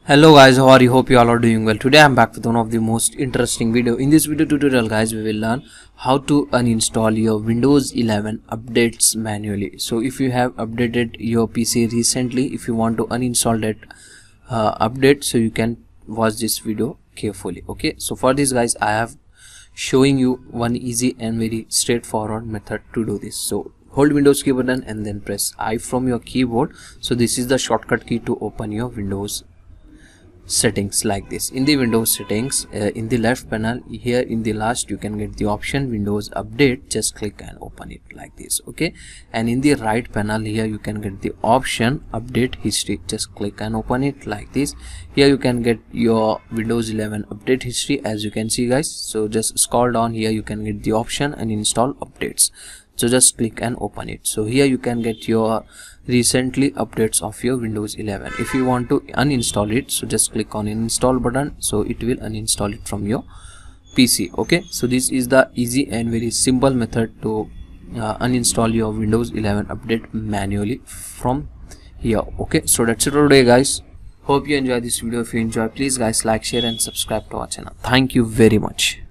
Hello guys, how are you? Hope you all are doing well. Today I'm back with one of the most interesting video. In this video tutorial guys, we will learn how to uninstall your Windows 11 updates manually. So if you have updated your PC recently, if you want to uninstall that update, so you can watch this video carefully. Okay, so for this guys, I have showing you one easy and very straightforward method to do this. So hold Windows key button and then press I from your keyboard. So this is the shortcut key to open your Windows settings like this. In the Windows settings, in the left panel here in the last, you can get the option Windows Update. Just click and open it like this. Okay, and in the right panel here you can get the option Update History. Just click and open it like this. Here you can get your Windows 11 update history, as you can see guys. So just scroll down, here you can get the option Uninstall Updates. So just click and open it. So here you can get your recently updates of your Windows 11. If you want to uninstall it, so just click on install button, so it will uninstall it from your PC. Okay, so this is the easy and very simple method to uninstall your Windows 11 update manually from here. Okay, so that's it for today guys. Hope you enjoy this video. If you enjoy, please guys like, share and subscribe to our channel. Thank you very much.